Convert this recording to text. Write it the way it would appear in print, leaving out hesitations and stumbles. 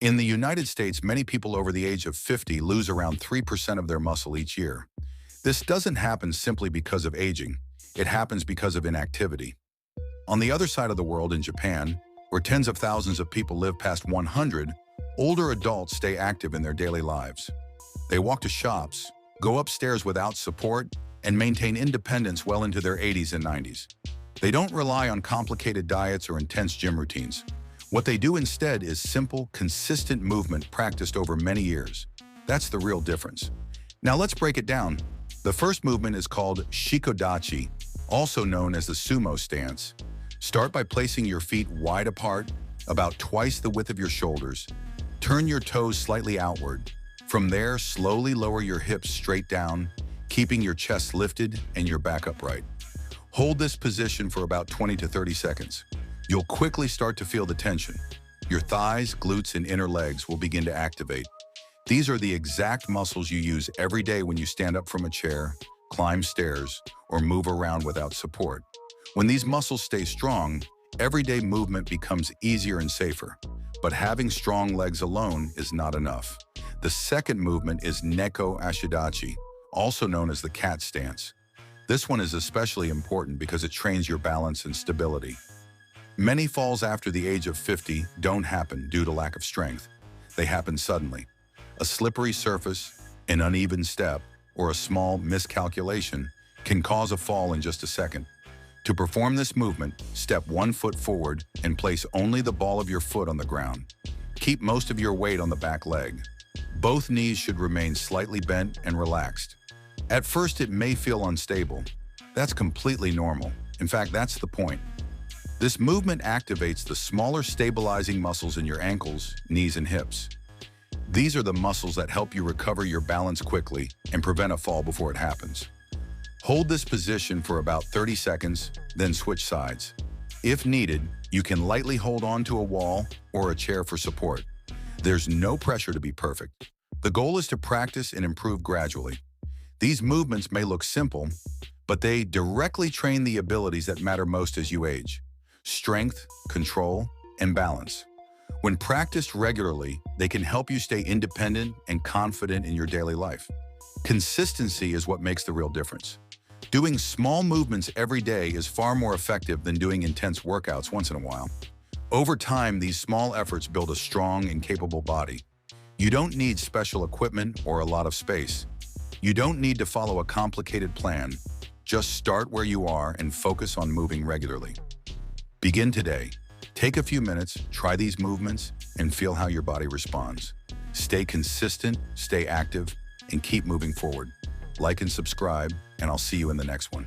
In the United States, many people over the age of 50 lose around 3% of their muscle each year. This doesn't happen simply because of aging. It happens because of inactivity. On the other side of the world, in Japan, where tens of thousands of people live past 100, older adults stay active in their daily lives. They walk to shops, go upstairs without support, and maintain independence well into their 80s and 90s. They don't rely on complicated diets or intense gym routines. What they do instead is simple, consistent movement practiced over many years. That's the real difference. Now let's break it down. The first movement is called Shikodachi, also known as the sumo stance. Start by placing your feet wide apart, about twice the width of your shoulders. Turn your toes slightly outward. From there, slowly lower your hips straight down, keeping your chest lifted and your back upright. Hold this position for about 20 to 30 seconds. You'll quickly start to feel the tension. Your thighs, glutes, and inner legs will begin to activate. These are the exact muscles you use every day when you stand up from a chair, climb stairs, or move around without support. When these muscles stay strong, everyday movement becomes easier and safer. But having strong legs alone is not enough. The second movement is Neko Ashi Dachi, also known as the cat stance. This one is especially important because it trains your balance and stability. Many falls after the age of 50 don't happen due to lack of strength. They happen suddenly. A slippery surface, an uneven step, or a small miscalculation can cause a fall in just a second. To perform this movement, step 1 foot forward and place only the ball of your foot on the ground. Keep most of your weight on the back leg. Both knees should remain slightly bent and relaxed. At first, it may feel unstable. That's completely normal. In fact, that's the point. This movement activates the smaller stabilizing muscles in your ankles, knees, and hips. These are the muscles that help you recover your balance quickly and prevent a fall before it happens. Hold this position for about 30 seconds, then switch sides. If needed, you can lightly hold on to a wall or a chair for support. There's no pressure to be perfect. The goal is to practice and improve gradually. These movements may look simple, but they directly train the abilities that matter most as you age: strength, control, and balance. When practiced regularly, they can help you stay independent and confident in your daily life. Consistency is what makes the real difference. Doing small movements every day is far more effective than doing intense workouts once in a while. Over time, these small efforts build a strong and capable body. You don't need special equipment or a lot of space. You don't need to follow a complicated plan. Just start where you are and focus on moving regularly. Begin today. Take a few minutes, try these movements, and feel how your body responds. Stay consistent, stay active, and keep moving forward. Like and subscribe, and I'll see you in the next one.